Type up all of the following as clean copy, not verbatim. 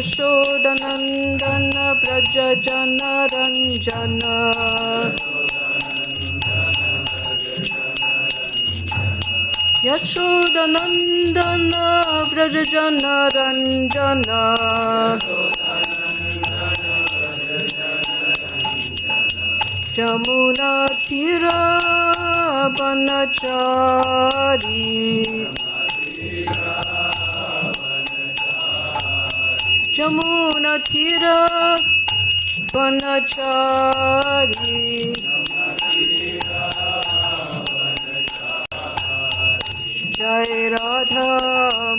Yashodanandana Braja Jana Ranjana Yashodanandana Braja Jana Ranjana Jamuna Tira Banachari Jamuna Tira Banachari Jai Radha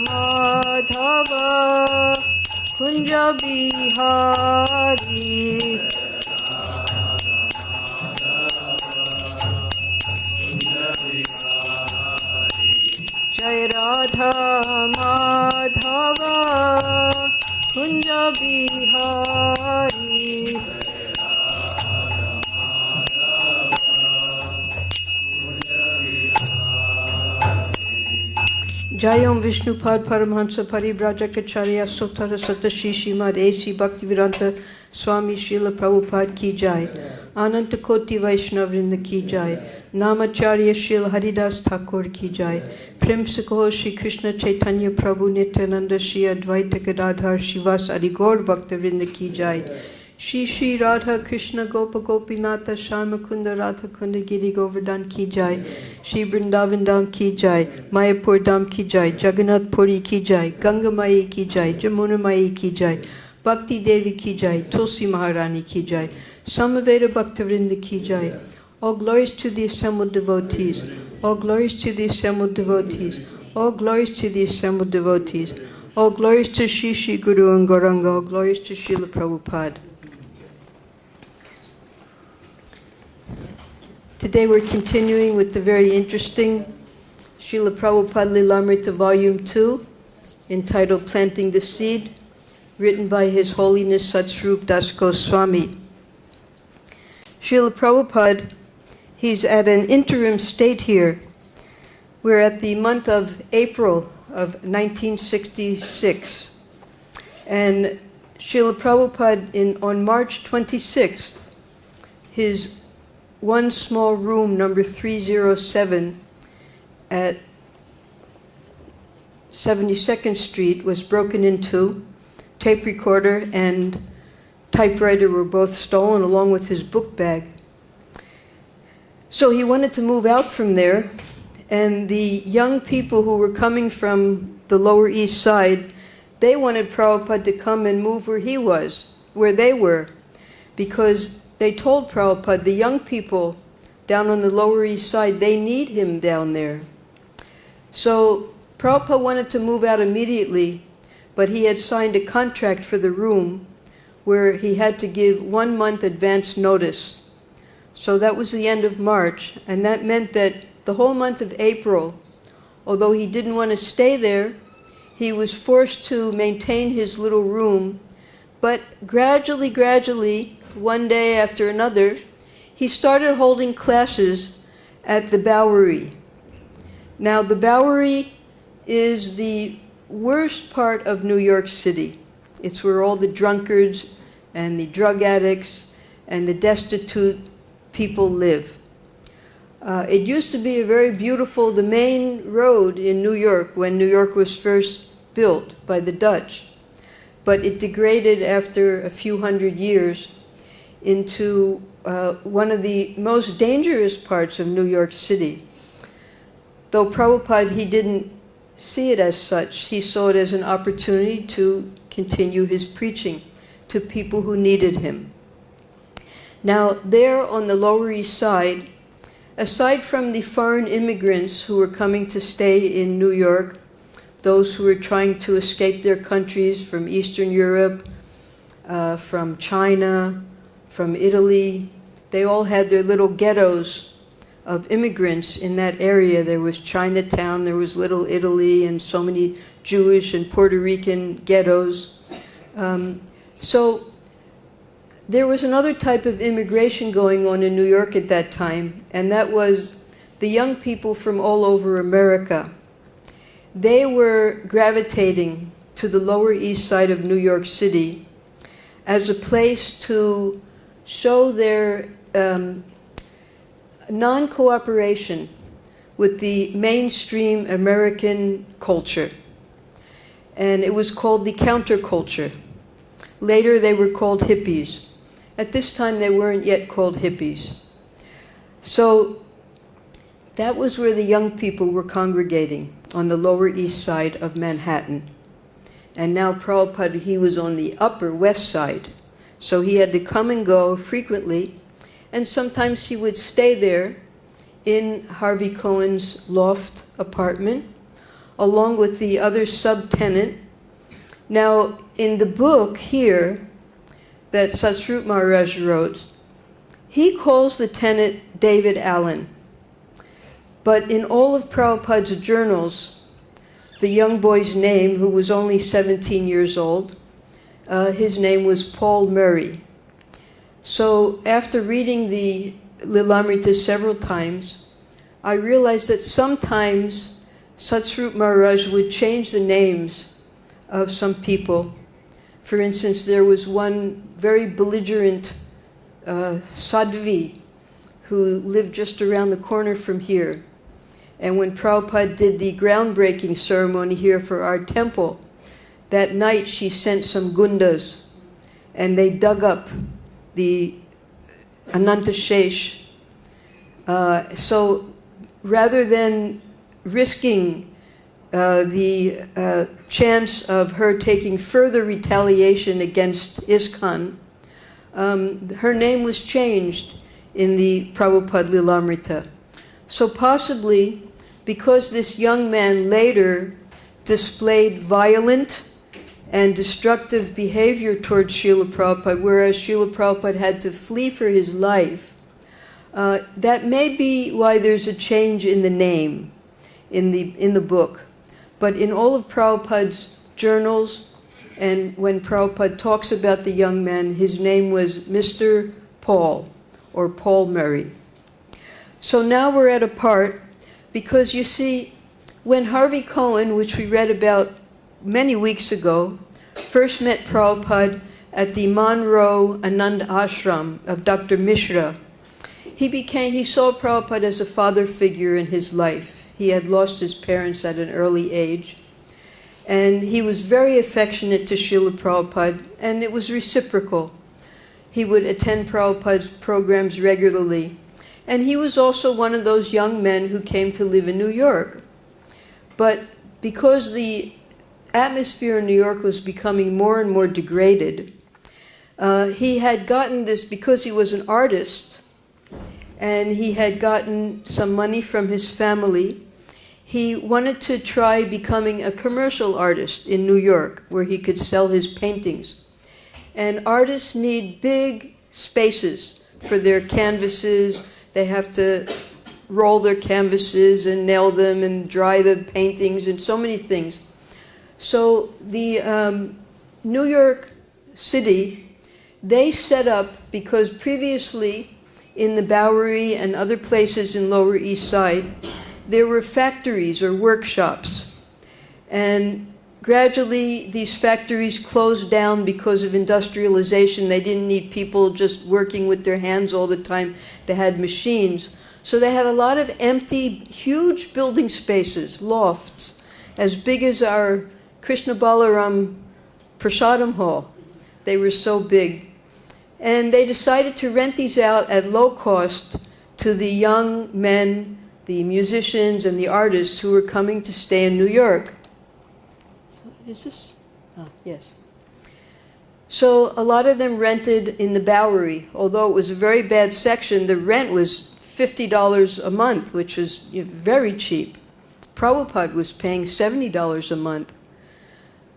Madhava Kunja Bihari Jai Radha Madhava Kunja Bihari Jayam Vishnupad Paramhansa Paribrajakacharya Sotara Satashi Shrimad A.C. Bhaktivedanta Swami Srila Prabhupada Ki Jai Ananta Koti Vaishnavrinda Ki Jai Namacharya Srila Haridas Thakur Ki Jai Prem Sikho Shri Krishna Chaitanya Prabhu Nityananda Shri Advaita Gadadhar Shivas Arigaur Bhaktivinoda Ki Jai Shri Shri Radha Krishna Gopa Gopinatha Shama Kunda Radha Kunda Giri Govardhan Ki Jai Shri Vrindavan Dham Ki Jai Mayapur Dham Ki Jai Jagannath Puri Ki Jai Ganga Mai Ki Jai Jamuna Mai Ki Jai Bhakti Devi Ki Jai Tulsi Maharani Ki Jai Samaveda Bhaktivinoda Ki Jai. All glories to the assembled devotees. All glories to the assembled devotees. All glories to the assembled devotees. All glories to Shri Shri Guru and Gauranga. All glories to Srila Prabhupada. Today we're continuing with the very interesting Srila Prabhupada Lilamrita Volume 2, entitled Planting the Seed, written by His Holiness Satsvarup Das Goswami. Srila Prabhupada, he's at an interim state here. We're at the month of April of 1966. And Srila Prabhupada, on March 26th, his one small room, number 307, at 72nd Street, was broken into. Tape recorder and typewriter were both stolen, along with his book bag. So he wanted to move out from there, and the young people who were coming from the Lower East Side, they wanted Prabhupada to come and move where he was, where they were, because they told Prabhupada, the young people down on the Lower East Side, they need him down there. So Prabhupada wanted to move out immediately, but he had signed a contract for the room where he had to give 1 month advance notice. So that was the end of March, and that meant that the whole month of April, although he didn't want to stay there, he was forced to maintain his little room. But gradually, one day after another, he started holding classes at the Bowery. Now, the Bowery is the worst part of New York City. It's where all the drunkards and the drug addicts and the destitute people live. It used to be a very beautiful, the main road in New York when New York was first built by the Dutch. But it degraded after a few hundred years into one of the most dangerous parts of New York City. Though Prabhupada, he didn't see it as such. He saw it as an opportunity to continue his preaching to people who needed him. Now, there on the Lower East Side, aside from the foreign immigrants who were coming to stay in New York, those who were trying to escape their countries from Eastern Europe, from China, from Italy, they all had their little ghettos of immigrants in that area. There was Chinatown, there was Little Italy, and so many Jewish and Puerto Rican ghettos. So there was another type of immigration going on in New York at that time, and that was the young people from all over America. They were gravitating to the Lower East Side of New York City as a place to show their non-cooperation with the mainstream American culture. And it was called the counterculture. Later they were called hippies. At this time they weren't yet called hippies. So that was where the young people were congregating, on the Lower East Side of Manhattan. And now Prabhupada, he was on the Upper West Side. So he had to come and go frequently. And sometimes he would stay there in Harvey Cohen's loft apartment, along with the other subtenant. Now, in the book here that Satsrup Maharaj wrote, he calls the tenant David Allen. But in all of Prabhupada's journals, the young boy's name, who was only 17 years old, his name was Paul Murray. So after reading the Lilamrita several times, I realized that sometimes Satsrup Maharaj would change the names of some people. For instance, there was one very belligerent Sadhvi who lived just around the corner from here. And when Prabhupada did the groundbreaking ceremony here for our temple, that night she sent some gundas, and they dug up the Ananta Shesh. So rather than risking the chance of her taking further retaliation against ISKCON, her name was changed in the Prabhupada Lilamrita. So possibly because this young man later displayed violent and destructive behavior towards Srila Prabhupada, whereas Srila Prabhupada had to flee for his life, that may be why there's a change in the name in the book. But in all of Prabhupada's journals, and when Prabhupada talks about the young man, his name was Mr. Paul, or Paul Murray. So now we're at a part, because you see, when Harvey Cohen, which we read about many weeks ago, first met Prabhupada at the Monroe Anand Ashram of Dr. Mishra, he saw Prabhupada as a father figure in his life. He had lost his parents at an early age. And he was very affectionate to Srila Prabhupada, and it was reciprocal. He would attend Prabhupada's programs regularly. And he was also one of those young men who came to live in New York. But because the atmosphere in New York was becoming more and more degraded, he had gotten this because he was an artist, and he had gotten some money from his family. He wanted to try becoming a commercial artist in New York, where he could sell his paintings. And artists need big spaces for their canvases. They have to roll their canvases and nail them and dry the paintings and so many things. So the New York City, they set up, because previously in the Bowery and other places in Lower East Side, there were factories or workshops. And gradually these factories closed down because of industrialization. They didn't need people just working with their hands all the time. They had machines. So they had a lot of empty, huge building spaces, lofts, as big as our Krishna Balaram Prasadam Hall. They were so big. And they decided to rent these out at low cost to the young men, the musicians and the artists who were coming to stay in New York. So is this? Oh, yes. So a lot of them rented in the Bowery. Although it was a very bad section, the rent was $50 a month, which was very cheap. Prabhupada was paying $70 a month.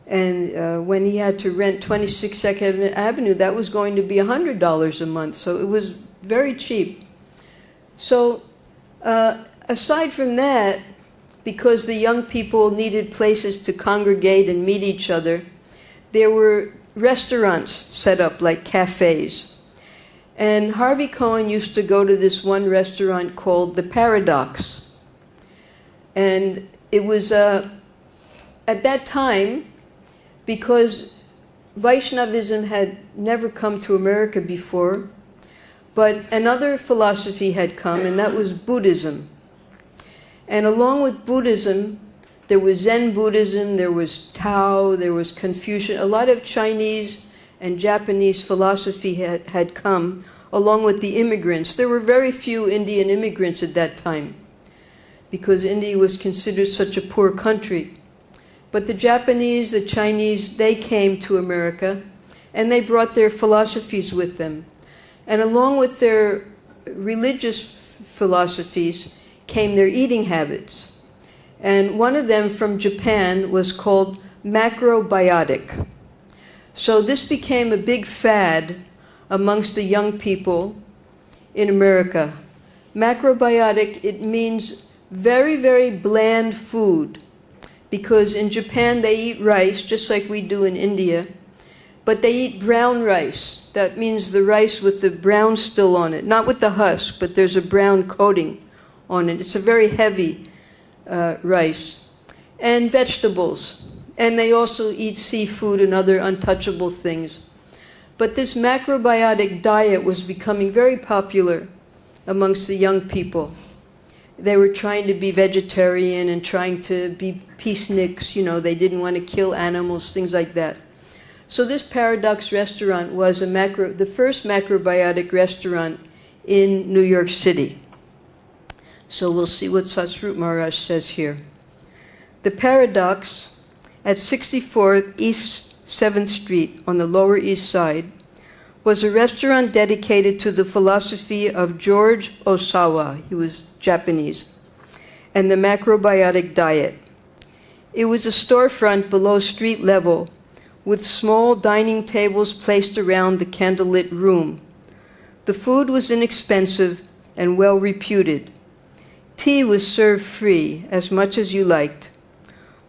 And when he had to rent 26 Second Avenue, that was going to be $100 a month. So it was very cheap. So aside from that, because the young people needed places to congregate and meet each other, there were restaurants set up like cafes. And Harvey Cohen used to go to this one restaurant called The Paradox. And it was, at that time, because Vaishnavism had never come to America before, but another philosophy had come, and that was Buddhism. And along with Buddhism, there was Zen Buddhism, there was Tao, there was Confucian. A lot of Chinese and Japanese philosophy had come along with the immigrants. There were very few Indian immigrants at that time because India was considered such a poor country. But the Japanese, the Chinese, they came to America and they brought their philosophies with them. And along with their religious philosophies came their eating habits. And one of them from Japan was called Macrobiotic. So this became a big fad amongst the young people in America. Macrobiotic, it means very, very bland food, because in Japan they eat rice just like we do in India, but they eat brown rice. That means the rice with the brown still on it, not with the husk, but there's a brown coating on it. It's a very heavy rice. And vegetables. And they also eat seafood and other untouchable things. But this macrobiotic diet was becoming very popular amongst the young people. They were trying to be vegetarian and trying to be peaceniks, they didn't want to kill animals, things like that. So this Paradox restaurant was the first macrobiotic restaurant in New York City. So we'll see what Satsrup Maharaj says here. The Paradox at 64th East 7th Street on the Lower East Side was a restaurant dedicated to the philosophy of George Osawa, he was Japanese, and the macrobiotic diet. It was a storefront below street level with small dining tables placed around the candlelit room. The food was inexpensive and well reputed. Tea was served free, as much as you liked.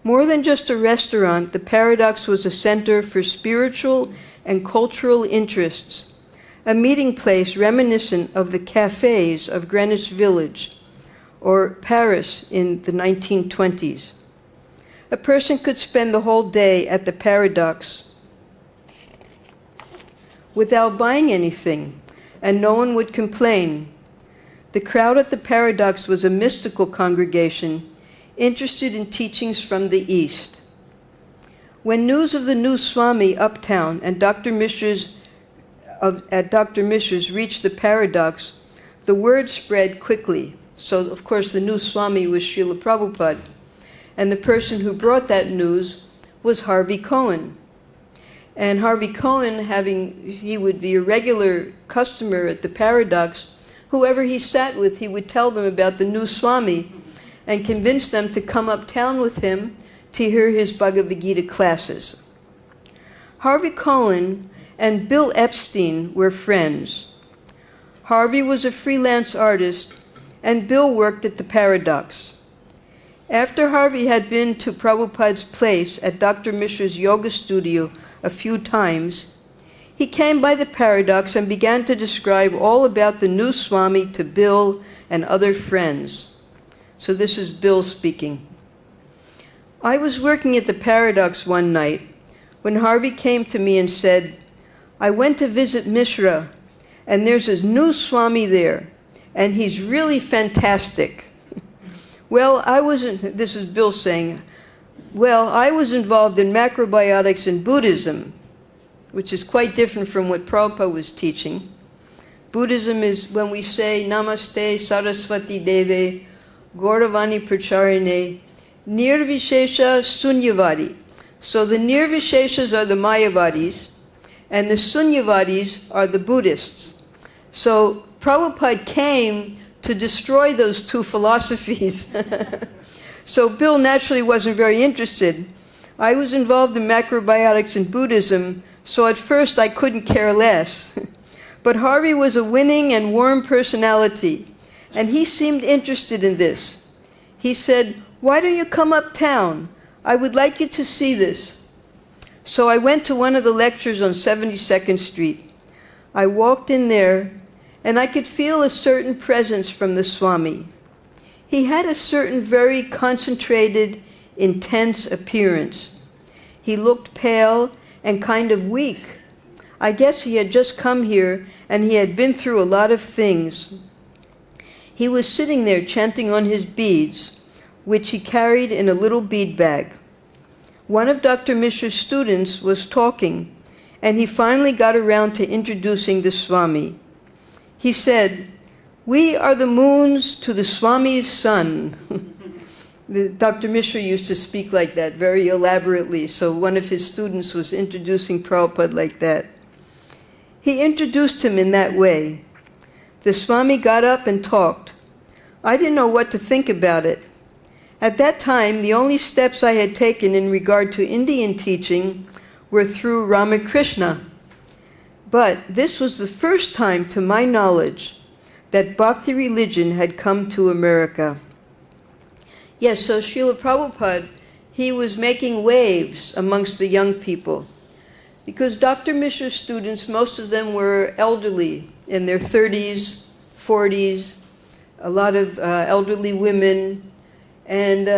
More than just a restaurant, the Paradox was a center for spiritual and cultural interests, a meeting place reminiscent of the cafes of Greenwich Village or Paris in the 1920s. A person could spend the whole day at the Paradox without buying anything, and no one would complain. The crowd at the Paradox was a mystical congregation interested in teachings from the East. When news of the new Swami uptown and Dr. Mishra's reached the Paradox, the word spread quickly. So, of course, the new Swami was Srila Prabhupada. And the person who brought that news was Harvey Cohen. And Harvey Cohen, he would be a regular customer at the Paradox. Whoever he sat with, he would tell them about the new Swami and convince them to come uptown with him to hear his Bhagavad Gita classes. Harvey Cohen and Bill Epstein were friends. Harvey was a freelance artist, and Bill worked at the Paradox. After Harvey had been to Prabhupada's place at Dr. Mishra's yoga studio a few times, he came by the Paradox and began to describe all about the new Swami to Bill and other friends. So this is Bill speaking. I was working at the Paradox one night when Harvey came to me and said, I went to visit Mishra, and there's a new Swami there, and he's really fantastic. This is Bill saying, I was involved in macrobiotics and Buddhism, which is quite different from what Prabhupada was teaching. Buddhism is when we say, Namaste Saraswati Deve, Gauravani Pracharine, Nirvishesha Sunyavadi. So the Nirvisheshas are the Mayavadis, and the Sunyavadis are the Buddhists. So Prabhupada came to destroy those two philosophies. So Bill naturally wasn't very interested. I was involved in macrobiotics and Buddhism, so at first I couldn't care less. But Harvey was a winning and warm personality, and he seemed interested in this. He said, why don't you come uptown? I would like you to see this. So I went to one of the lectures on 72nd Street. I walked in there, and I could feel a certain presence from the Swami. He had a certain very concentrated, intense appearance. He looked pale and kind of weak. I guess he had just come here and he had been through a lot of things. He was sitting there chanting on his beads, which he carried in a little bead bag. One of Dr. Mishra's students was talking, and he finally got around to introducing the Swami. He said, "We are the moons to the Swami's sun." Dr. Mishra used to speak like that, very elaborately, so one of his students was introducing Prabhupada like that. He introduced him in that way. The Swami got up and talked. I didn't know what to think about it. At that time, the only steps I had taken in regard to Indian teaching were through Ramakrishna. But this was the first time, to my knowledge, that bhakti religion had come to America. Yes, so Srila Prabhupada, he was making waves amongst the young people. Because Dr. Mishra's students, most of them were elderly, in their 30s, 40s, a lot of elderly women. And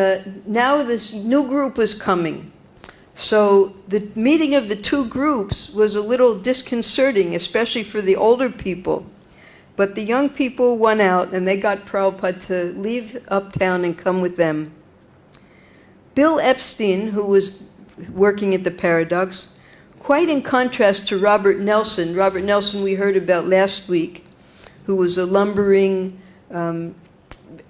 now this new group was coming. So the meeting of the two groups was a little disconcerting, especially for the older people. But the young people won out, and they got Prabhupada to leave uptown and come with them. Bill Epstein, who was working at the Paradox, quite in contrast to Robert Nelson we heard about last week, who was a lumbering,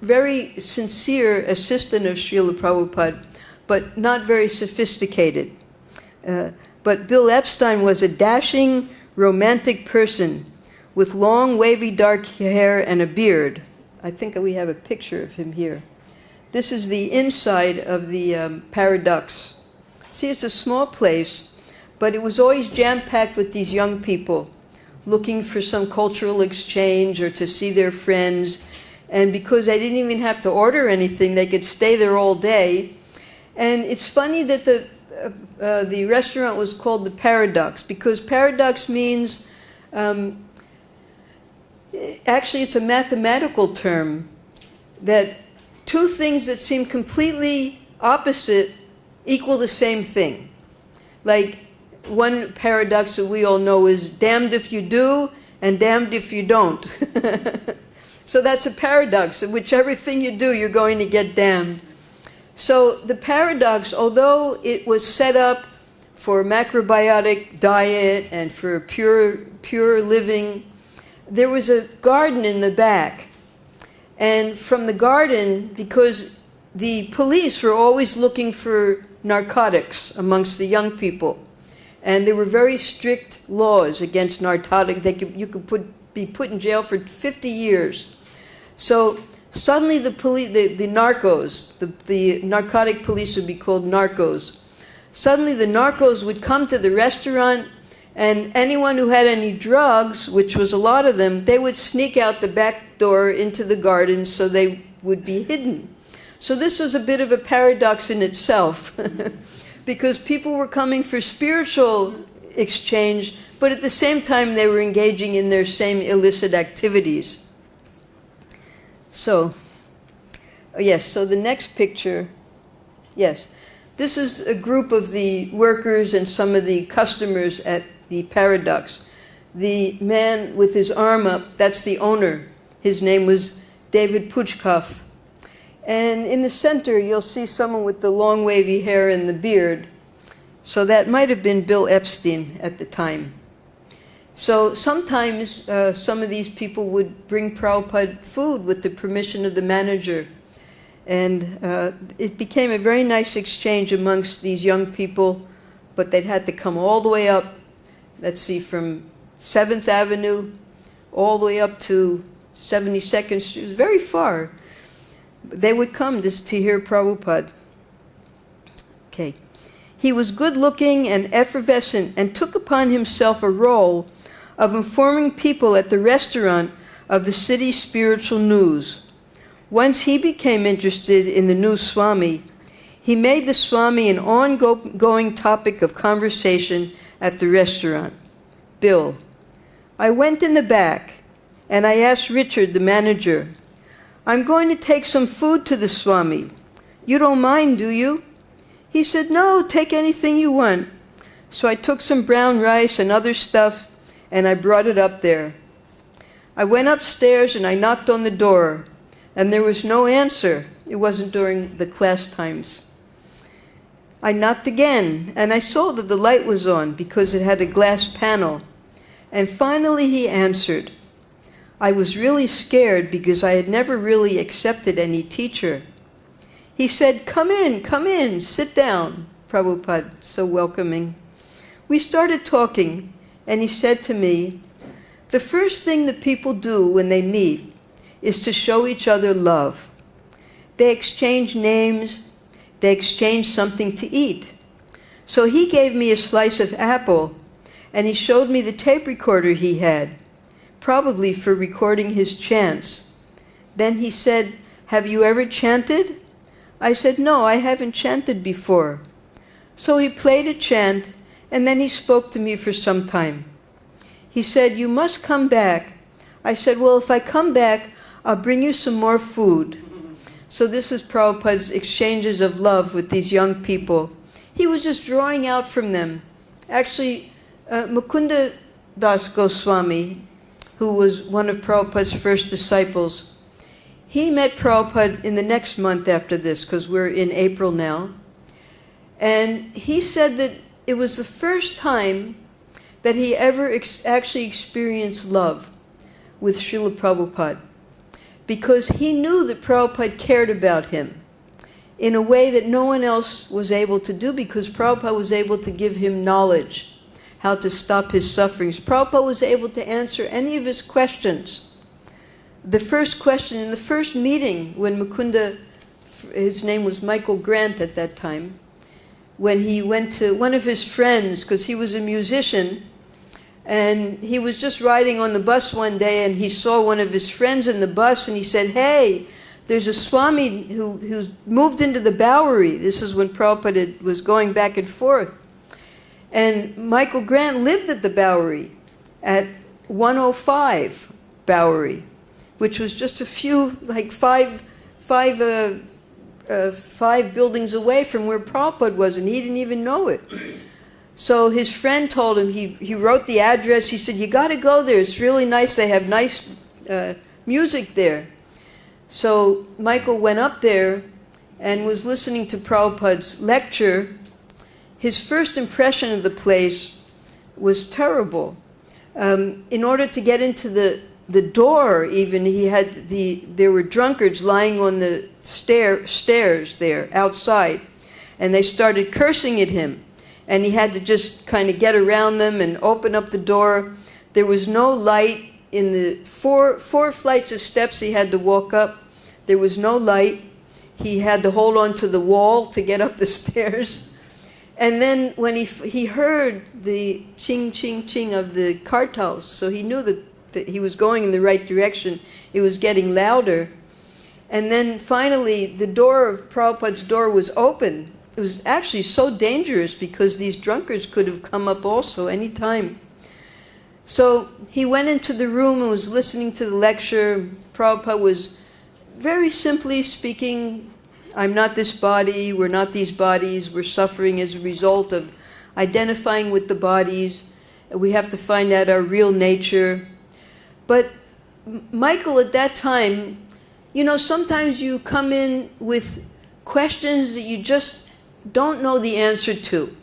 very sincere assistant of Srila Prabhupada, but not very sophisticated. But Bill Epstein was a dashing, romantic person with long, wavy, dark hair and a beard. I think we have a picture of him here. This is the inside of the Paradox. See, it's a small place, but it was always jam-packed with these young people looking for some cultural exchange or to see their friends. And because they didn't even have to order anything, they could stay there all day. And it's funny that the restaurant was called the Paradox, because paradox means, actually it's a mathematical term, that two things that seem completely opposite equal the same thing. Like one paradox that we all know is damned if you do and damned if you don't. So that's a paradox. Whichever thing you do, you're going to get damned. So the Paradox, although it was set up for macrobiotic diet and for pure living, there was a garden in the back. And from the garden, because the police were always looking for narcotics amongst the young people, and there were very strict laws against narcotics. You could be put in jail for 50 years. So suddenly the narcos, the narcotic police would be called narcos. Suddenly the narcos would come to the restaurant, and anyone who had any drugs, which was a lot of them, they would sneak out the back door into the garden so they would be hidden. So this was a bit of a paradox in itself, because people were coming for spiritual exchange, but at the same time they were engaging in their same illicit activities. So, yes, so the next picture, yes. This is a group of the workers and some of the customers at the Paradox. The man with his arm up, that's the owner. His name was David Puchkoff. And in the center, you'll see someone with the long wavy hair and the beard. So that might have been Bill Epstein at the time. So sometimes some of these people would bring Prabhupada food with the permission of the manager. And it became a very nice exchange amongst these young people, but they'd had to come all the way up, let's see, from 7th Avenue all the way up to 72nd Street. It was very far. They would come just to hear Prabhupada. Okay. He was good-looking and effervescent and took upon himself a role of informing people at the restaurant of the city's spiritual news. Once he became interested in the new Swami, he made the Swami an ongoing topic of conversation at the restaurant. Bill: I went in the back and I asked Richard, the manager, I'm going to take some food to the Swami. You don't mind, do you? He said, no, take anything you want. So I took some brown rice and other stuff, and I brought it up there. I went upstairs and I knocked on the door, and there was no answer. It wasn't during the class times. I knocked again, and I saw that the light was on because it had a glass panel. And finally he answered. I was really scared because I had never really accepted any teacher. He said, come in, sit down. Prabhupada, so welcoming. We started talking, and he said to me, the first thing that people do when they meet is to show each other love. They exchange names, they exchange something to eat. So he gave me a slice of apple, and he showed me the tape recorder he had, probably for recording his chants. Then he said, have you ever chanted? I said, no, I haven't chanted before. So he played a chant, and then he spoke to me for some time. He said, you must come back. I said, well, if I come back, I'll bring you some more food. So this is Prabhupada's exchanges of love with these young people. He was just drawing out from them. Actually, Mukunda Das Goswami, who was one of Prabhupada's first disciples, he met Prabhupada in the next month after this, because we're in April now. And he said that it was the first time that he ever actually experienced love with Srila Prabhupada, because he knew that Prabhupada cared about him in a way that no one else was able to do, because Prabhupada was able to give him knowledge, how to stop his sufferings. Prabhupada was able to answer any of his questions. The first question in the first meeting when Mukunda, his name was Michael Grant at that time, when he went to one of his friends, because he was a musician, and he was just riding on the bus one day, and he saw one of his friends in the bus, and he said, hey, there's a Swami who moved into the Bowery. This is when Prabhupada was going back and forth. And Michael Grant lived at the Bowery, at 105 Bowery, which was just a few, like five buildings away from where Prabhupada was, and he didn't even know it. So his friend told him, he wrote the address, he said, you got to go there, it's really nice, they have nice music there. So Michael went up there and was listening to Prabhupada's lecture. His first impression of the place was terrible. In order to get into the door even, there were drunkards lying on the stairs there outside, and they started cursing at him, and he had to just kind of get around them and open up the door. There was no light in the four flights of steps he had to walk up. There was no light. He had to hold on to the wall to get up the stairs. And then when he heard the ching, ching, ching of the kartals, so he knew that he was going in the right direction. It was getting louder. And then finally, the door of Prabhupada's door was open. It was actually so dangerous because these drunkards could have come up also any time. So he went into the room and was listening to the lecture. Prabhupada was very simply speaking, I'm not this body, we're not these bodies, we're suffering as a result of identifying with the bodies. We have to find out our real nature. But Michael at that time, sometimes you come in with questions that you just don't know the answer to.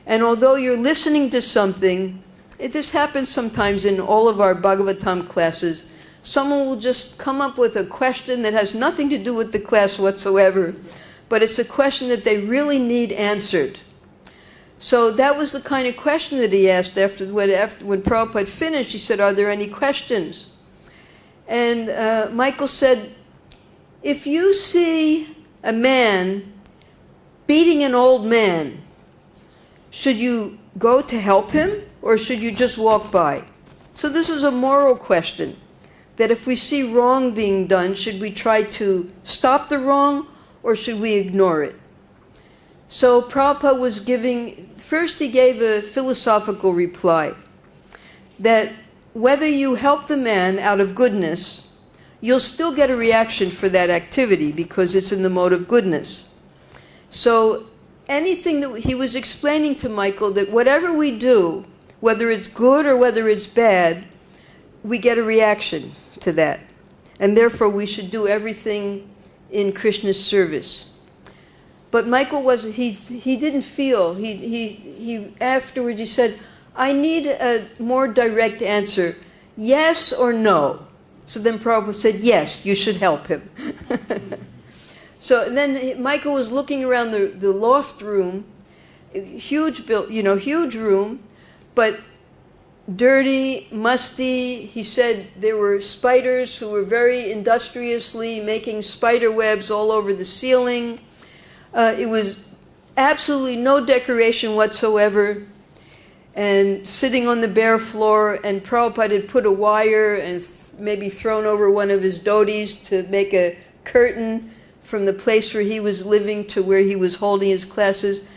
And although you're listening to something, this happens sometimes in all of our Bhagavatam classes, someone will just come up with a question that has nothing to do with the class whatsoever, but it's a question that they really need answered. So that was the kind of question that he asked when Prabhupada finished. He said, are there any questions? And Michael said, if you see a man beating an old man, should you go to help him or should you just walk by? So this is a moral question, that if we see wrong being done, should we try to stop the wrong or should we ignore it? So Prabhupada was first he gave a philosophical reply, that whether you help the man out of goodness, you'll still get a reaction for that activity because it's in the mode of goodness. So anything that he was explaining to Michael, that whatever we do, whether it's good or whether it's bad, we get a reaction to that. And therefore we should do everything in Krishna's service. But Michael he didn't feel, he afterwards he said, I need a more direct answer, yes or no. So then Prabhupada said, yes, you should help him. So then Michael was looking around the loft room, huge room, but dirty, musty. He said there were spiders who were very industriously making spider webs all over the ceiling. It was absolutely no decoration whatsoever. And sitting on the bare floor, and Prabhupada had put a wire and maybe thrown over one of his dhotis to make a curtain from the place where he was living to where he was holding his classes.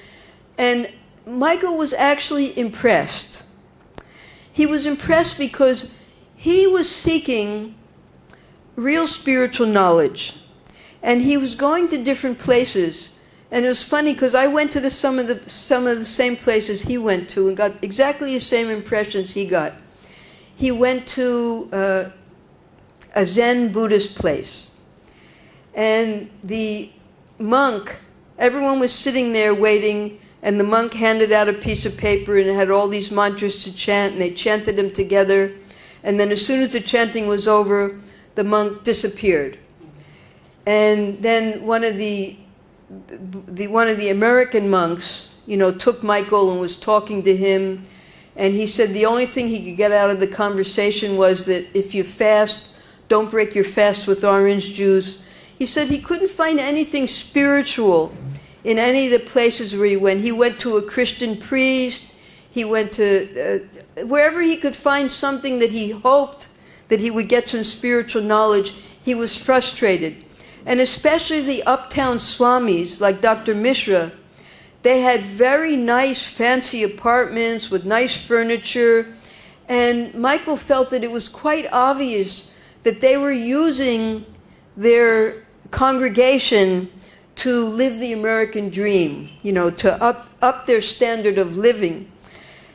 And Michael was actually impressed. He was impressed because he was seeking real spiritual knowledge. And he was going to different places. And it was funny because I went to some of the same places he went to and got exactly the same impressions he got. He went to a Zen Buddhist place. And the monk, everyone was sitting there waiting, and the monk handed out a piece of paper and it had all these mantras to chant, and they chanted them together. And then as soon as the chanting was over, the monk disappeared. And then one of the American monks, took Michael and was talking to him, and he said the only thing he could get out of the conversation was that if you fast, don't break your fast with orange juice. He said he couldn't find anything spiritual in any of the places where he went. He went to a Christian priest. He went to wherever he could find something that he hoped that he would get some spiritual knowledge, he was frustrated. And especially the uptown swamis, like Dr. Mishra, they had very nice, fancy apartments with nice furniture. And Michael felt that it was quite obvious that they were using their congregation to live the American dream, to up their standard of living.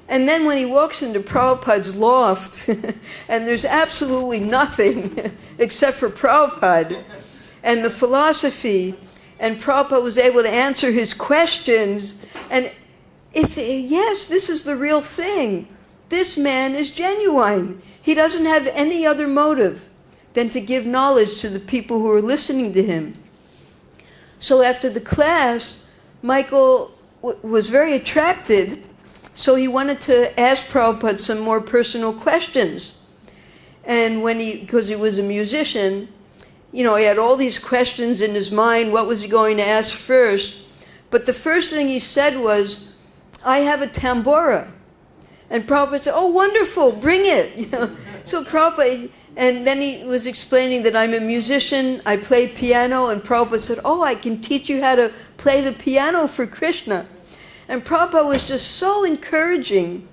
And then when he walks into Prabhupada's loft, and there's absolutely nothing except for Prabhupada and the philosophy, and Prabhupada was able to answer his questions, and yes, this is the real thing. This man is genuine. He doesn't have any other motive than to give knowledge to the people who are listening to him. So after the class, Michael was very attracted, so he wanted to ask Prabhupada some more personal questions. And because he was a musician, he had all these questions in his mind. What was he going to ask first? But the first thing he said was, I have a tambura. And Prabhupada said, oh, wonderful, bring it. So Prabhupada, and then he was explaining that I'm a musician, I play piano, and Prabhupada said, oh, I can teach you how to play the piano for Krishna. And Prabhupada was just so encouraging.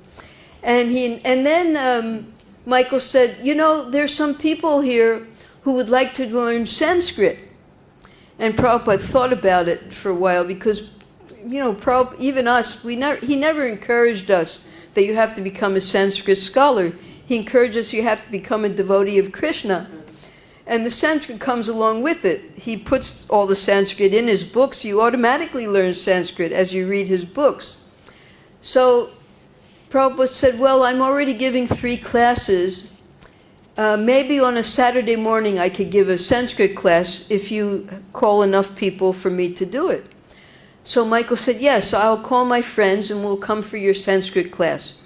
And then Michael said, there's some people here who would like to learn Sanskrit. And Prabhupada thought about it for a while because, even us, he never encouraged us that you have to become a Sanskrit scholar. He encouraged us you have to become a devotee of Krishna. And the Sanskrit comes along with it. He puts all the Sanskrit in his books. You automatically learn Sanskrit as you read his books. So Prabhupada said, well, I'm already giving 3 classes. Maybe on a Saturday morning I could give a Sanskrit class if you call enough people for me to do it. So Michael said, yes, I'll call my friends and we'll come for your Sanskrit class.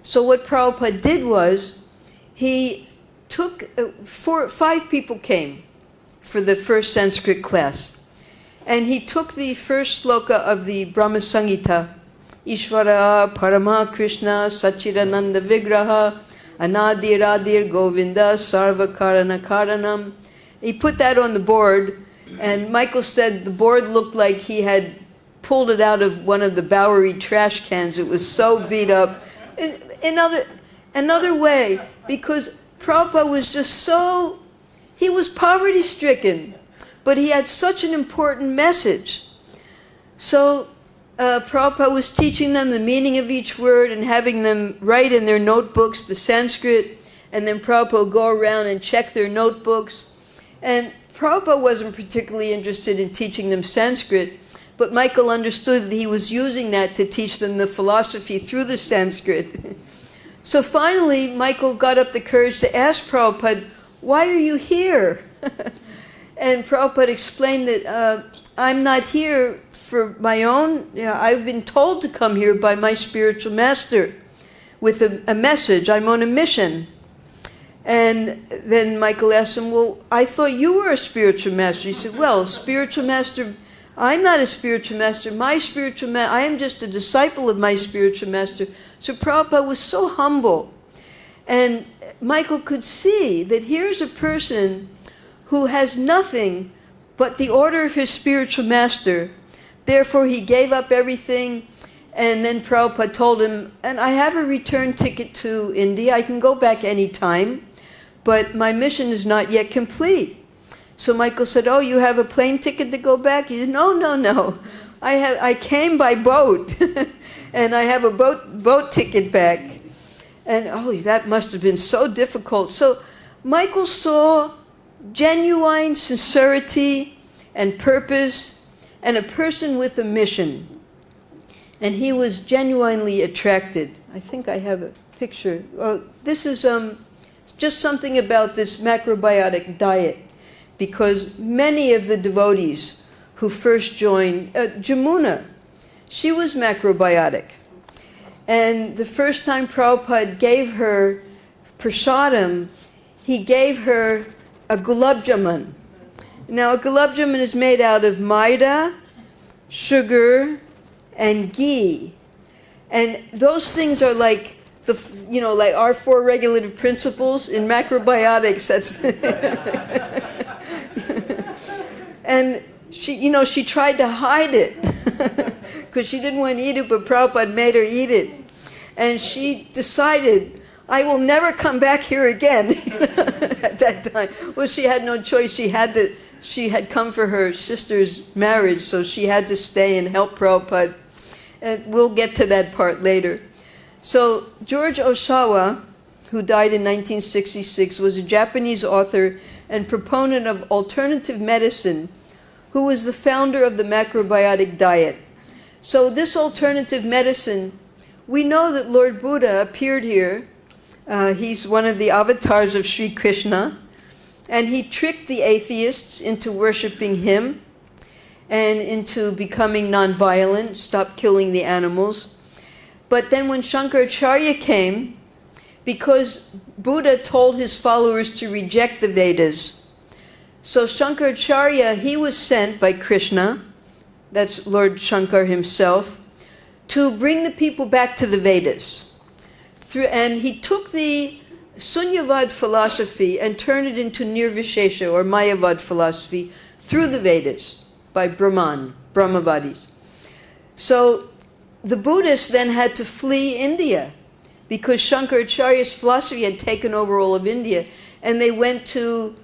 So what Prabhupada did was, he took 5 people came for the first Sanskrit class. And he took the first sloka of the Brahma Samhita, Ishvara Parama Krishna Sachidananda Vigraha Anadir Adir Govinda Sarva Karana Karanam. He put that on the board, and Michael said the board looked like he had pulled it out of one of the Bowery trash cans. It was so beat up. Another way, because Prabhupada was just he was poverty-stricken, but he had such an important message. So Prabhupada was teaching them the meaning of each word and having them write in their notebooks the Sanskrit, and then Prabhupada would go around and check their notebooks. And Prabhupada wasn't particularly interested in teaching them Sanskrit, but Michael understood that he was using that to teach them the philosophy through the Sanskrit. So finally, Michael got up the courage to ask Prabhupada, "Why are you here?" And Prabhupada explained that I'm not here for my own. I've been told to come here by my spiritual master with a message. I'm on a mission. And then Michael asked him, "Well, I thought you were a spiritual master." He said, "Well, spiritual master, I'm not a spiritual master. I am just a disciple of my spiritual master." So Prabhupada was so humble. And Michael could see that here's a person who has nothing but the order of his spiritual master. Therefore, he gave up everything. And then Prabhupada told him, "And I have a return ticket to India. I can go back any time, but my mission is not yet complete." So Michael said, "Oh, you have a plane ticket to go back?" He said, No. I came by boat, and I have a boat ticket back." And that must have been so difficult. So Michael saw genuine sincerity and purpose and a person with a mission. And he was genuinely attracted. I think I have a picture. This is just something about this macrobiotic diet, because many of the devotees who first joined, Jamuna, she was macrobiotic. And the first time Prabhupada gave her prasadam, he gave her a gulab jamun. Now, a gulab jamun is made out of maida, sugar, and ghee. And those things are like like our 4 regulative principles in macrobiotics. That's and she tried to hide it because she didn't want to eat it, but Prabhupada made her eat it. And she decided, "I will never come back here again." At that time. Well, she had no choice. She had come for her sister's marriage, so she had to stay and help Prabhupada. And we'll get to that part later. So George Osawa, who died in 1966, was a Japanese author and proponent of alternative medicine, who was the founder of the macrobiotic diet. So this alternative medicine, we know that Lord Buddha appeared here. He's one of the avatars of Sri Krishna, and he tricked the atheists into worshiping him and into becoming nonviolent, stop killing the animals. But then when Shankaracharya came, because Buddha told his followers to reject the Vedas, so Shankaracharya, he was sent by Krishna, that's Lord Shankar himself, to bring the people back to the Vedas. And he took the Sunyavad philosophy and turned it into Nirvishesha or Mayavad philosophy through the Vedas by Brahmavadis. So the Buddhists then had to flee India because Shankaracharya's philosophy had taken over all of India, and they went to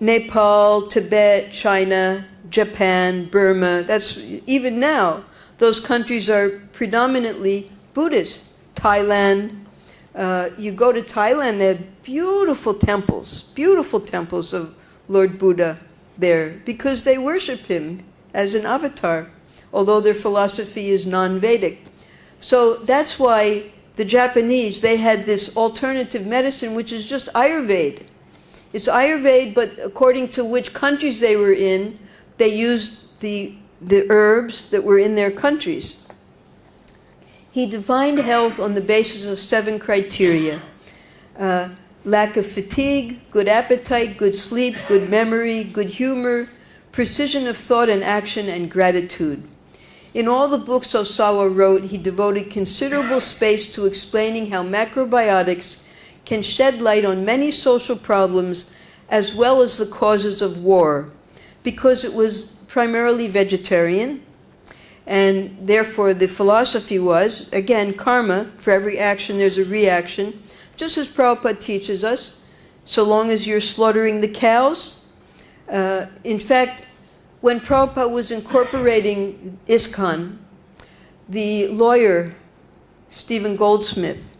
Nepal, Tibet, China, Japan, Burma. That's even now, those countries are predominantly Buddhist. Thailand. You go to Thailand, there are beautiful temples of Lord Buddha there, because they worship him as an avatar, although their philosophy is non-Vedic. So that's why the Japanese, they had this alternative medicine, which is just Ayurveda. It's Ayurveda, but according to which countries they were in, they used the herbs that were in their countries. He defined health on the basis of 7 criteria. Lack of fatigue, good appetite, good sleep, good memory, good humor, precision of thought and action, and gratitude. In all the books Osawa wrote, he devoted considerable space to explaining how macrobiotics can shed light on many social problems as well as the causes of war, because it was primarily vegetarian. And therefore, the philosophy was, again, karma. For every action, there's a reaction. Just as Prabhupada teaches us, so long as you're slaughtering the cows. In fact, when Prabhupada was incorporating ISKCON, the lawyer, Stephen Goldsmith,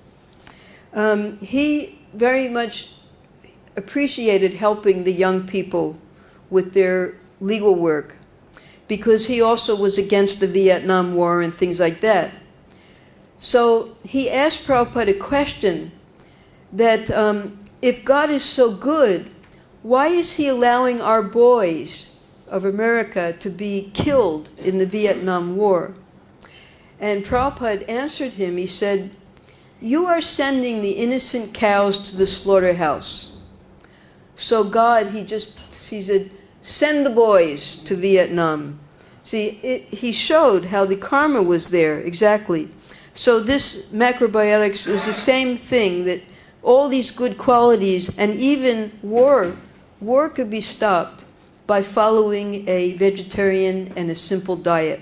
he very much appreciated helping the young people with their legal work, because he also was against the Vietnam War and things like that. So he asked Prabhupada a question that if God is so good, why is he allowing our boys of America to be killed in the Vietnam War? And Prabhupada answered him, he said, you are sending the innocent cows to the slaughterhouse. So God, he said, send the boys to Vietnam. See, he showed how the karma was there, exactly. So this macrobiotics was the same thing, that all these good qualities, and even war could be stopped by following a vegetarian and a simple diet,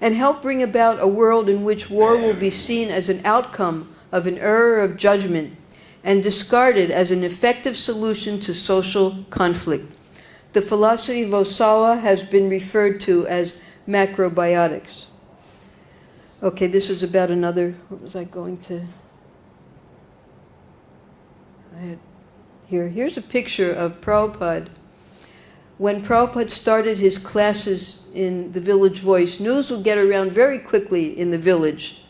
and help bring about a world in which war will be seen as an outcome of an error of judgment and discarded as an effective solution to social conflict. The philosophy of Osawa has been referred to as macrobiotics. Okay, this is about another, what was I going to? Here's a picture of Prabhupada. When Prabhupada started his classes in the Village Voice, news would get around very quickly in the village,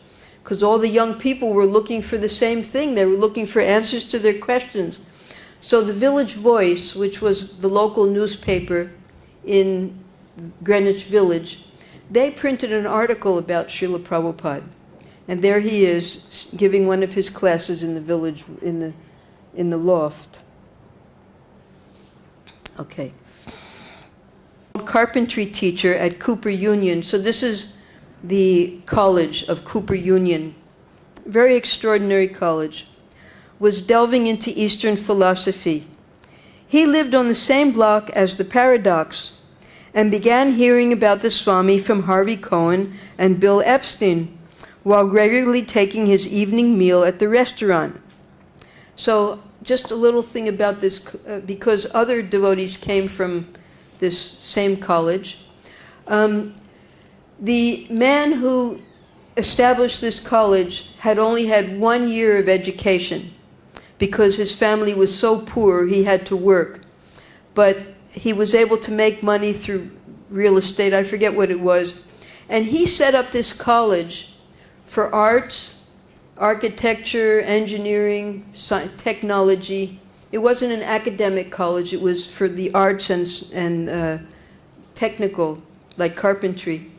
because all the young people were looking for the same thing. They were looking for answers to their questions. So the Village Voice, which was the local newspaper in Greenwich Village, they printed an article about Srila Prabhupada. And there he is, giving one of his classes in the village, in the loft. Okay. Carpentry teacher at Cooper Union. So this is the college of Cooper Union. Very extraordinary college. Was delving into Eastern philosophy. He lived on the same block as the Paradox and began hearing about the Swami from Harvey Cohen and Bill Epstein while regularly taking his evening meal at the restaurant. So just a little thing about this, because other devotees came from this same college. The man who established this college had only had 1 year of education because his family was so poor he had to work. But he was able to make money through real estate, I forget what it was. And he set up this college for arts, architecture, engineering, technology. It wasn't an academic college, it was for the arts and technical, like carpentry.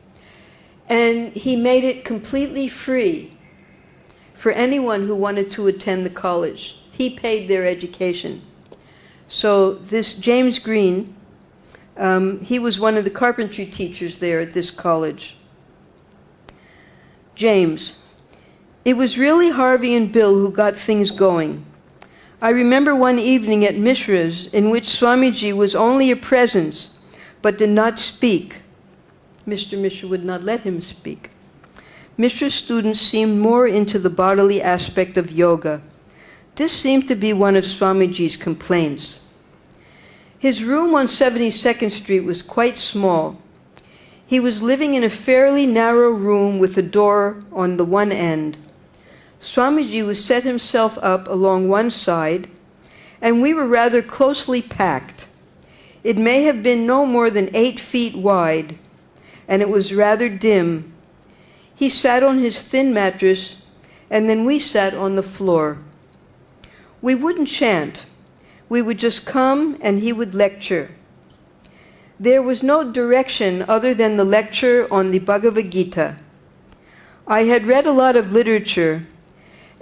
And he made it completely free for anyone who wanted to attend the college. He paid their education. So this James Green, he was one of the carpentry teachers there at this college. James, it was really Harvey and Bill who got things going. I remember one evening at Mishra's in which Swamiji was only a presence but did not speak. Mr. Mishra would not let him speak. Mishra's students seemed more into the bodily aspect of yoga. This seemed to be one of Swamiji's complaints. His room on 72nd Street was quite small. He was living in a fairly narrow room with a door on the one end. Swamiji was set himself up along one side, and we were rather closely packed. It may have been no more than 8 feet wide, and it was rather dim. He sat on his thin mattress, and then we sat on the floor. We wouldn't chant. We would just come, and he would lecture. There was no direction other than the lecture on the Bhagavad Gita. I had read a lot of literature,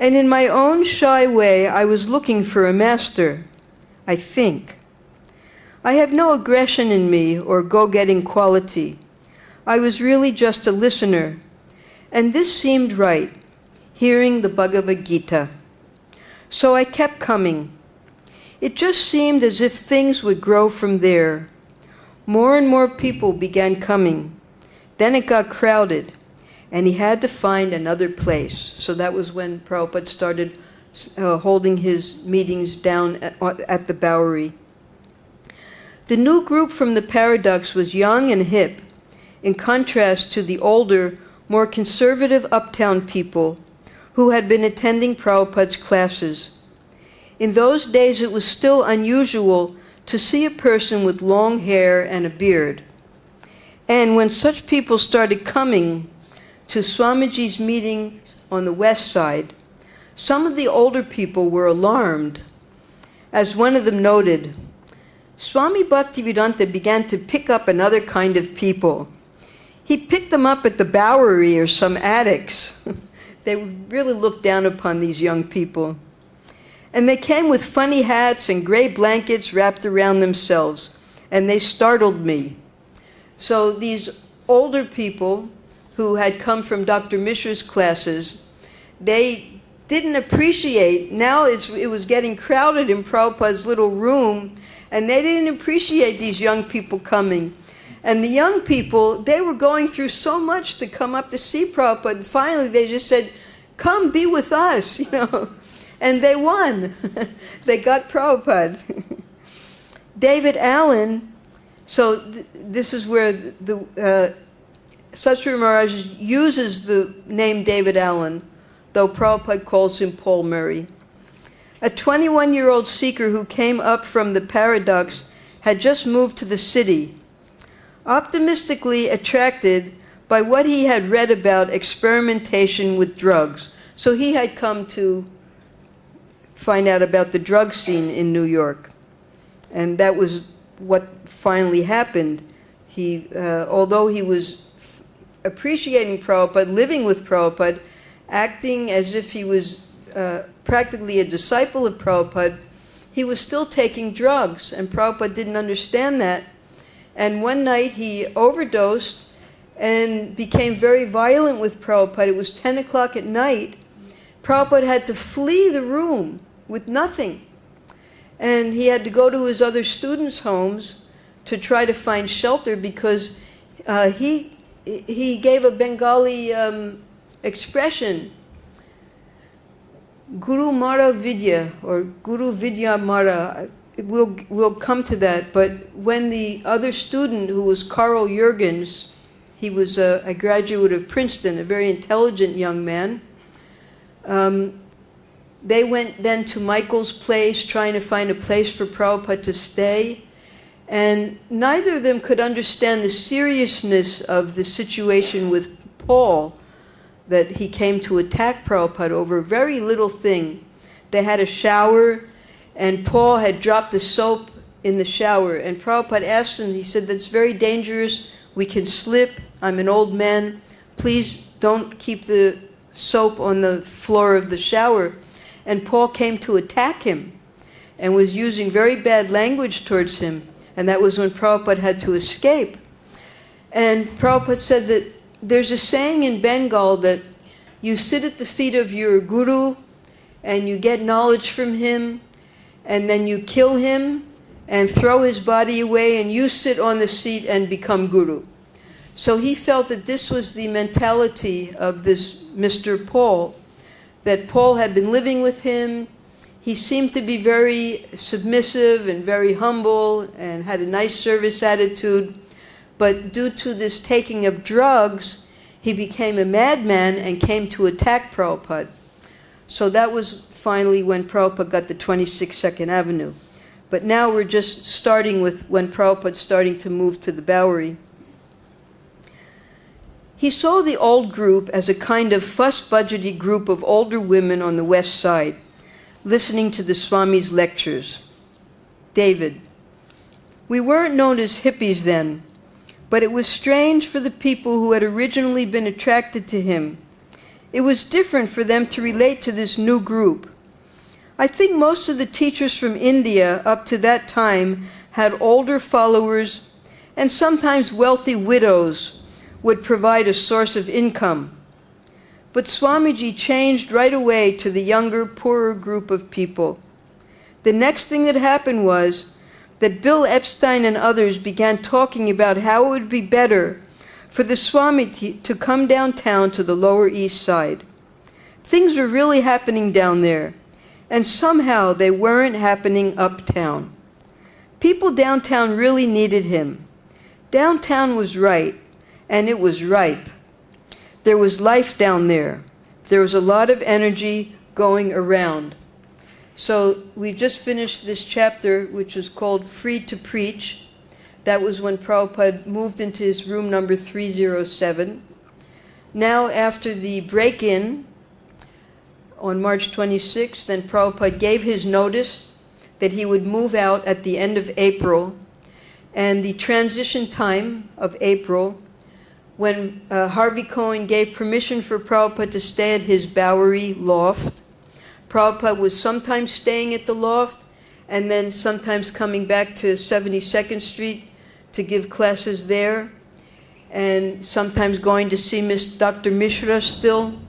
and in my own shy way, I was looking for a master, I think. I have no aggression in me or go-getting quality. I was really just a listener, and this seemed right, hearing the Bhagavad Gita. So I kept coming. It just seemed as if things would grow from there. More and more people began coming. Then it got crowded, and he had to find another place. So that was when Prabhupada started holding his meetings down at the Bowery. The new group from the Paradox was young and hip, in contrast to the older, more conservative uptown people who had been attending Prabhupada's classes. In those days, it was still unusual to see a person with long hair and a beard. And when such people started coming to Swamiji's meeting on the west side, some of the older people were alarmed. As one of them noted, Swami Bhaktivedanta began to pick up another kind of people. He picked them up at the Bowery or some attics. They really looked down upon these young people. And they came with funny hats and gray blankets wrapped around themselves, and they startled me. So these older people who had come from Dr. Mishra's classes, they didn't appreciate, now it was getting crowded in Prabhupada's little room, and they didn't appreciate these young people coming. And the young people, they were going through so much to come up to see Prabhupada. And finally, they just said, come be with us, you know. And they won. They got Prabhupada. David Allen, so this is where the Satsuri Maharaj uses the name David Allen, though Prabhupada calls him Paul Murray. A 21-year-old seeker who came up from the Paradox had just moved to the city, optimistically attracted by what he had read about experimentation with drugs. So he had come to find out about the drug scene in New York. And that was what finally happened. He, although he was appreciating Prabhupada, living with Prabhupada, acting as if he was practically a disciple of Prabhupada, he was still taking drugs, and Prabhupada didn't understand that. And one night he overdosed and became very violent with Prabhupada. It was 10 o'clock at night. Prabhupada had to flee the room with nothing. And he had to go to his other students' homes to try to find shelter because he gave a Bengali expression, Guru Mara Vidya, or Guru Vidya Mara. We'll come to that, but when the other student, who was Carl Jurgens, he was a graduate of Princeton, a very intelligent young man, they went then to Michael's place, trying to find a place for Prabhupada to stay, and neither of them could understand the seriousness of the situation with Paul, that he came to attack Prabhupada over a very little thing. They had a shower, and Paul had dropped the soap in the shower. And Prabhupada asked him, he said, that's very dangerous. We can slip. I'm an old man. Please don't keep the soap on the floor of the shower. And Paul came to attack him and was using very bad language towards him. And that was when Prabhupada had to escape. And Prabhupada said that there's a saying in Bengal that you sit at the feet of your guru and you get knowledge from him, and then you kill him and throw his body away, and you sit on the seat and become guru. So he felt that this was the mentality of this Mr. Paul, that Paul had been living with him. He seemed to be very submissive and very humble and had a nice service attitude. But due to this taking of drugs, he became a madman and came to attack Prabhupada. So that was finally when Prabhupada got the 26 Second Avenue. But now we're just starting with when Prabhupada's starting to move to the Bowery. He saw the old group as a kind of fuss-budgety group of older women on the west side, listening to the Swami's lectures. David: we weren't known as hippies then, but it was strange for the people who had originally been attracted to him. It was different for them to relate to this new group. I think most of the teachers from India up to that time had older followers, and sometimes wealthy widows would provide a source of income. But Swamiji changed right away to the younger, poorer group of people. The next thing that happened was that Bill Epstein and others began talking about how it would be better for the Swami to come downtown to the Lower East Side. Things were really happening down there, and somehow they weren't happening uptown. People downtown really needed him. Downtown was right, and it was ripe. There was life down there. There was a lot of energy going around. So we've just finished this chapter, which was called Free to Preach. That was when Prabhupada moved into his room number 307. Now, after the break-in on March 26th, then Prabhupada gave his notice that he would move out at the end of April. And the transition time of April, when Harvey Cohen gave permission for Prabhupada to stay at his Bowery loft, Prabhupada was sometimes staying at the loft and then sometimes coming back to 72nd Street to give classes there, and sometimes going to see Dr. Mishra still.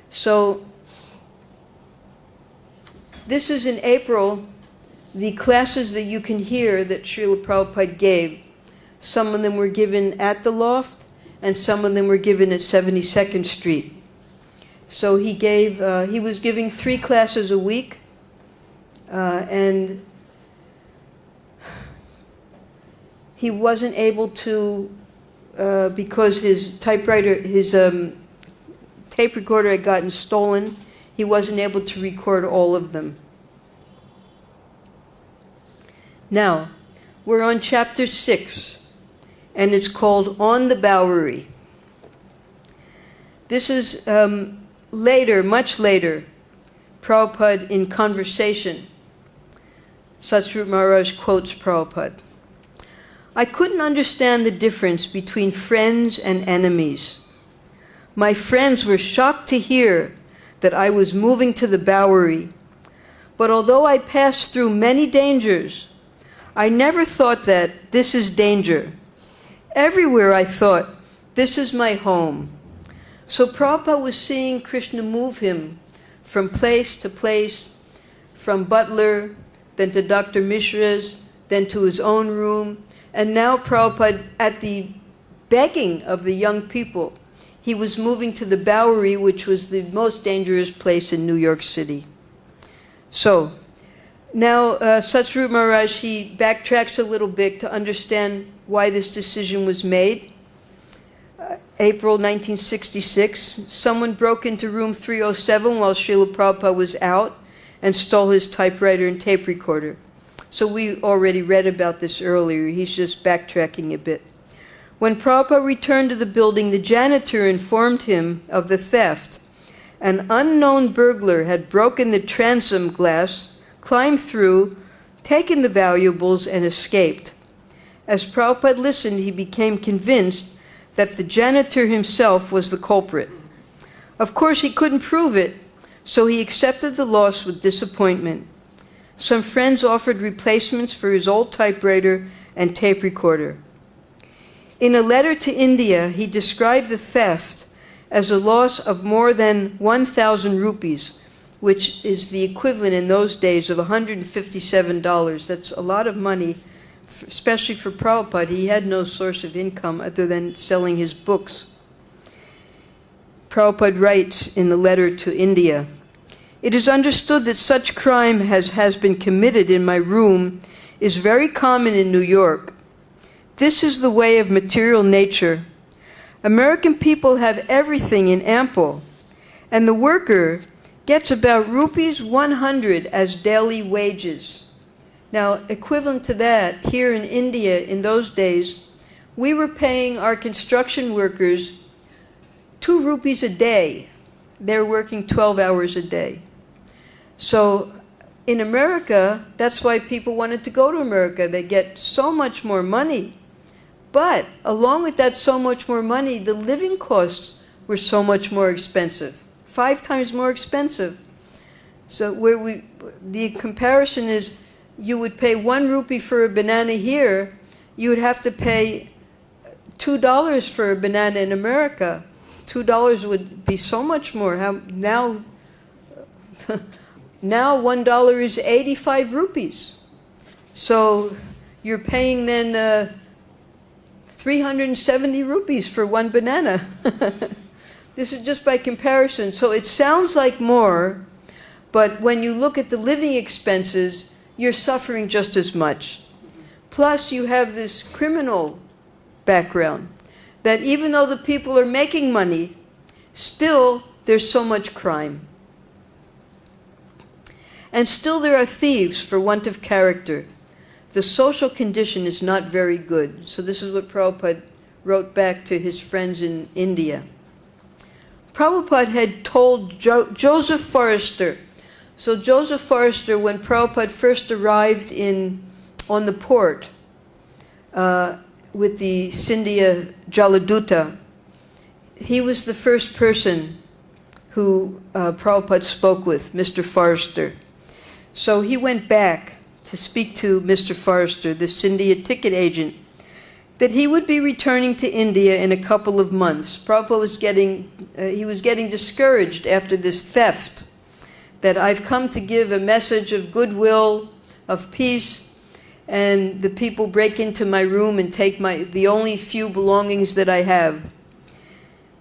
So this is in April, the classes that you can hear that Srila Prabhupada gave. Some of them were given at the loft, and some of them were given at 72nd Street. So he was giving 3 classes a week, and he wasn't able to, because his typewriter, his tape recorder had gotten stolen, he wasn't able to record all of them. Now, we're on chapter 6, and it's called On the Bowery. This is later, much later, Prabhupada in conversation. Satsvarup Maharaj quotes Prabhupada. I couldn't understand the difference between friends and enemies. My friends were shocked to hear that I was moving to the Bowery. But although I passed through many dangers, I never thought that this is danger. Everywhere I thought, this is my home. So Prabhupada was seeing Krishna move him from place to place, from butler, then to Dr. Mishra's, then to his own room. And now Prabhupada, at the begging of the young people, he was moving to the Bowery, which was the most dangerous place in New York City. So now Satsvarup Maharaj, he backtracks a little bit to understand why this decision was made. April 1966, someone broke into room 307 while Srila Prabhupada was out and stole his typewriter and tape recorder. So we already read about this earlier. He's just backtracking a bit. When Prabhupada returned to the building, the janitor informed him of the theft. An unknown burglar had broken the transom glass, climbed through, taken the valuables, and escaped. As Prabhupada listened, he became convinced that the janitor himself was the culprit. Of course, he couldn't prove it, so he accepted the loss with disappointment. Some friends offered replacements for his old typewriter and tape recorder. In a letter to India, he described the theft as a loss of more than 1,000 rupees, which is the equivalent in those days of $157. That's a lot of money, especially for Prabhupada. He had no source of income other than selling his books. Prabhupada writes in the letter to India, "It is understood that such crime has been committed in my room is very common in New York. This is the way of material nature. American people have everything in ample, and the worker gets about rupees 100 as daily wages." Now, equivalent to that, here in India in those days, we were paying our construction workers 2 rupees a day. They're working 12 hours a day. So in America, that's why people wanted to go to America. They get so much more money. But along with that so much more money, the living costs were so much more expensive, 5 times more expensive. So the comparison is, you would pay 1 rupee for a banana here, you would have to pay $2 for a banana in America. $2 would be so much more. Now $1 is 85 rupees. So you're paying then 370 rupees for 1 banana. This is just by comparison. So it sounds like more, but when you look at the living expenses, you're suffering just as much. Plus, you have this criminal background, that even though the people are making money, Still, there's so much crime. And still there are thieves for want of character. The social condition is not very good. So this is what Prabhupada wrote back to his friends in India. Prabhupada had told Joseph Forrester. So Joseph Forrester, when Prabhupada first arrived on the port with the Scindia Jaladuta, he was the first person who Prabhupada spoke with, Mr. Forrester. So he went back to speak to Mr. Forrester, the Scindia ticket agent, that he would be returning to India in a couple of months. Prabhupada was getting discouraged after this theft, that I've come to give a message of goodwill, of peace, and the people break into my room and take the only few belongings that I have.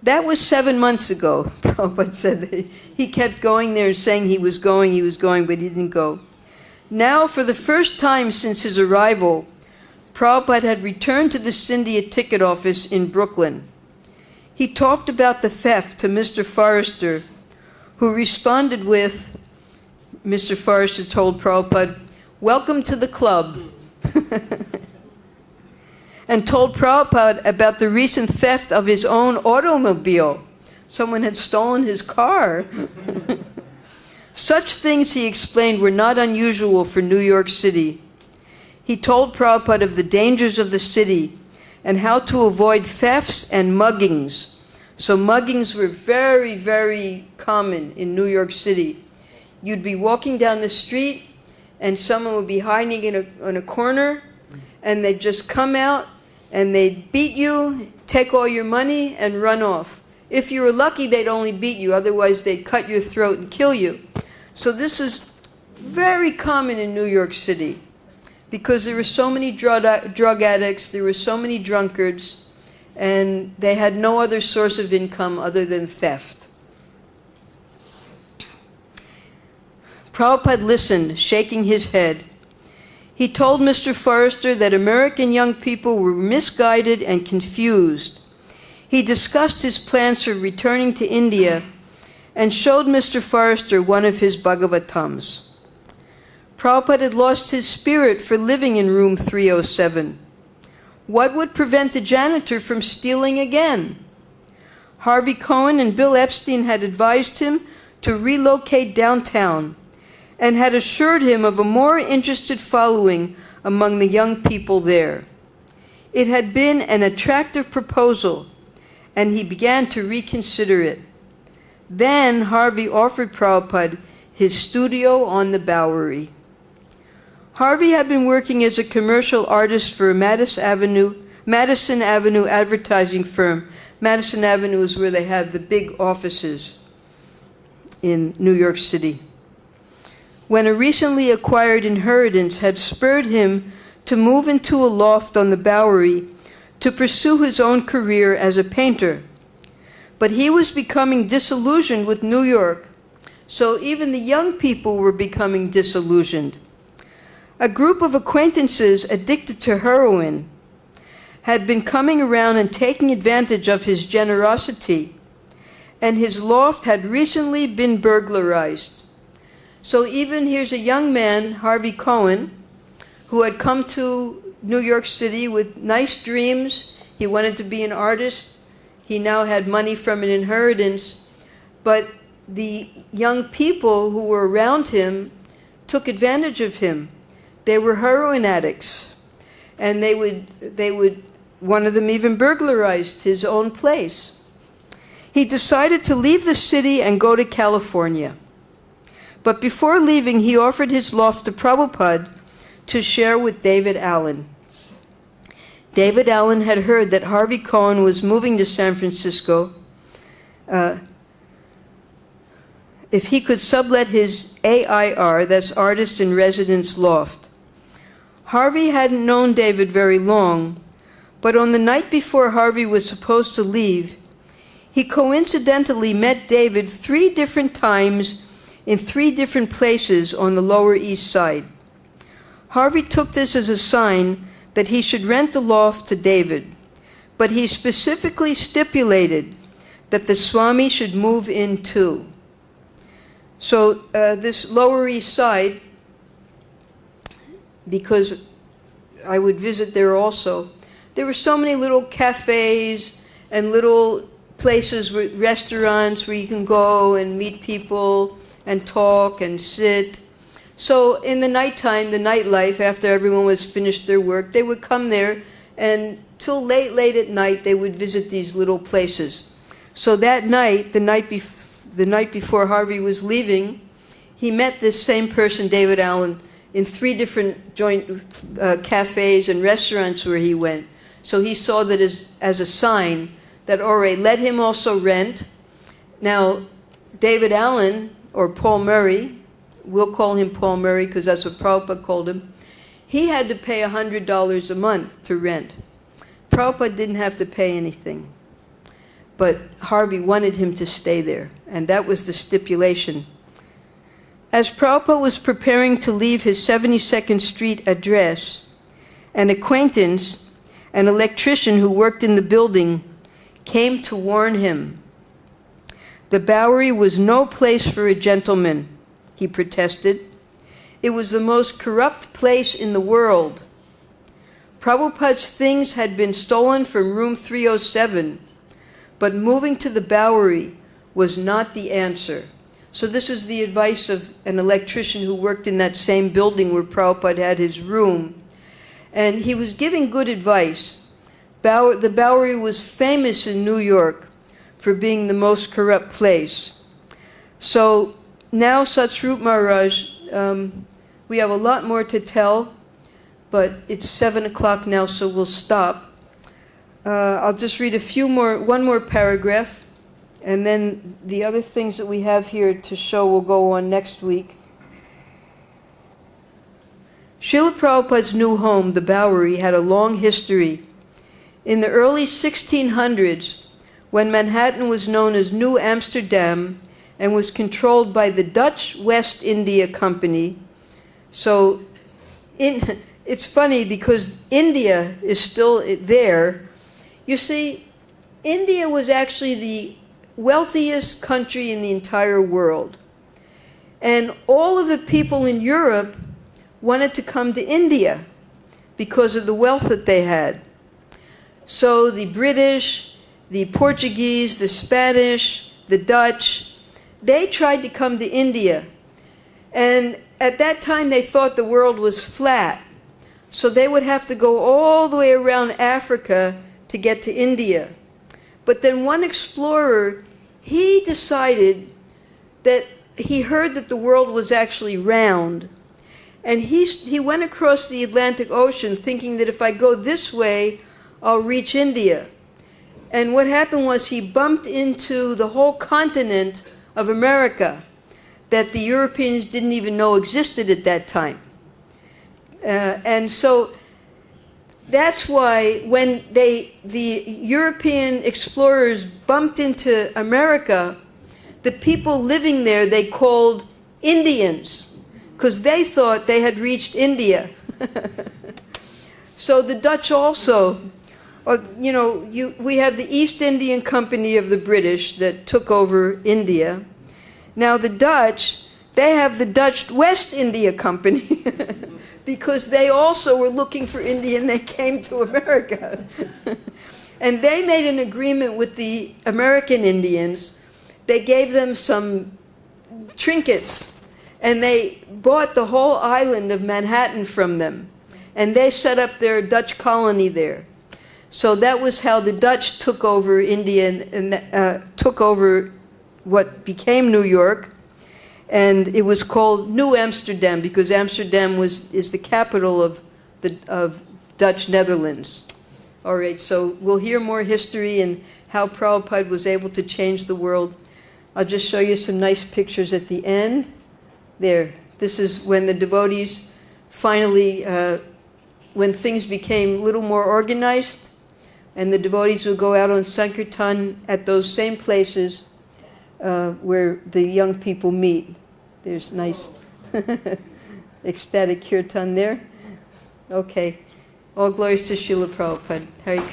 That was 7 months ago, Prabhupada said. That he kept going there saying he was going, but he didn't go. Now, for the first time since his arrival, Prabhupada had returned to the Scindia ticket office in Brooklyn. He talked about the theft to Mr. Forrester, who responded with, Mr. Forrester told Prabhupada, "Welcome to the club," and told Prabhupada about the recent theft of his own automobile. Someone had stolen his car. Such things, he explained, were not unusual for New York City. He told Prabhupada of the dangers of the city and how to avoid thefts and muggings. So muggings were very, very common in New York City. You'd be walking down the street and someone would be hiding in a corner, and they'd just come out and they'd beat you, take all your money, and run off. If you were lucky, they'd only beat you. Otherwise, they'd cut your throat and kill you. So this is very common in New York City because there were so many drug addicts, there were so many drunkards, and they had no other source of income other than theft. Prabhupada listened, shaking his head. He told Mr. Forrester that American young people were misguided and confused. He discussed his plans for returning to India and showed Mr. Forrester one of his Bhagavatams. Prabhupada had lost his spirit for living in room 307. What would prevent the janitor from stealing again? Harvey Cohen and Bill Epstein had advised him to relocate downtown and had assured him of a more interested following among the young people there. It had been an attractive proposal, and he began to reconsider it. Then Harvey offered Prabhupada his studio on the Bowery. Harvey had been working as a commercial artist for a Madison Avenue advertising firm. Madison Avenue is where they have the big offices in New York City. When a recently acquired inheritance had spurred him to move into a loft on the Bowery to pursue his own career as a painter. But he was becoming disillusioned with New York, so even the young people were becoming disillusioned. A group of acquaintances addicted to heroin had been coming around and taking advantage of his generosity, and his loft had recently been burglarized. So even here's a young man, Harvey Cohen, who had come to New York City with nice dreams. He wanted to be an artist. He now had money from an inheritance. But the young people who were around him took advantage of him. They were heroin addicts. And one of them even burglarized his own place. He decided to leave the city and go to California. But before leaving, he offered his loft to Prabhupada to share with David Allen. David Allen had heard that Harvey Cohen was moving to San Francisco. If he could sublet his AIR, that's Artist in Residence loft. Harvey hadn't known David very long, but on the night before Harvey was supposed to leave, he coincidentally met David 3 different times in 3 different places on the Lower East Side. Harvey took this as a sign that he should rent the loft to David, but he specifically stipulated that the Swami should move into. So this Lower East Side, because I would visit there also, there were so many little cafes and little places, restaurants where you can go and meet people and talk and sit. So in the nighttime, the nightlife, after everyone was finished their work, they would come there, and till late at night, they would visit these little places. So that night, the night before Harvey was leaving, he met this same person, David Allen, in 3 different joint cafes and restaurants where he went. So he saw that as a sign that, all right, let him also rent. Now, David Allen, or Paul Murray, we'll call him Paul Murray because that's what Prabhupada called him, he had to pay $100 a month to rent. Prabhupada didn't have to pay anything. But Harvey wanted him to stay there, and that was the stipulation. As Prabhupada was preparing to leave his 72nd Street address, an acquaintance, an electrician who worked in the building, came to warn him. The Bowery was no place for a gentleman, he protested. It was the most corrupt place in the world. Prabhupada's things had been stolen from room 307, but moving to the Bowery was not the answer. So this is the advice of an electrician who worked in that same building where Prabhupada had his room. And he was giving good advice. The Bowery was famous in New York for being the most corrupt place. So now, Satsrup Maharaj, we have a lot more to tell, but it's 7 o'clock now, so we'll stop. I'll just read one more paragraph, and then the other things that we have here to show will go on next week. Srila Prabhupada's new home, the Bowery, had a long history. In the early 1600s, when Manhattan was known as New Amsterdam and was controlled by the Dutch West India Company, so it's funny because India is still there. You see, India was actually the wealthiest country in the entire world. And all of the people in Europe wanted to come to India because of the wealth that they had. So the British, the Portuguese, the Spanish, the Dutch, they tried to come to India. And at that time, they thought the world was flat. So they would have to go all the way around Africa to get to India. But then one explorer, he decided that he heard that the world was actually round. And he went across the Atlantic Ocean thinking that if I go this way, I'll reach India. And what happened was he bumped into the whole continent of America that the Europeans didn't even know existed at that time. And so that's why when the European explorers bumped into America, the people living there they called Indians, because they thought they had reached India. So the Dutch also, we have the East Indian Company of the British that took over India. Now the Dutch, they have the Dutch West India Company because they also were looking for India and they came to America. And they made an agreement with the American Indians. They gave them some trinkets and they bought the whole island of Manhattan from them. And they set up their Dutch colony there. So that was how the Dutch took over India and took over what became New York. And it was called New Amsterdam because Amsterdam is the capital of Dutch Netherlands. All right, so we'll hear more history and how Prabhupada was able to change the world. I'll just show you some nice pictures at the end. There, this is when the devotees finally, when things became a little more organized, and the devotees would go out on Sankirtan at those same places where the young people meet. There's nice ecstatic kirtan there. Okay. All glories to Srila Prabhupada. Hare Krishna.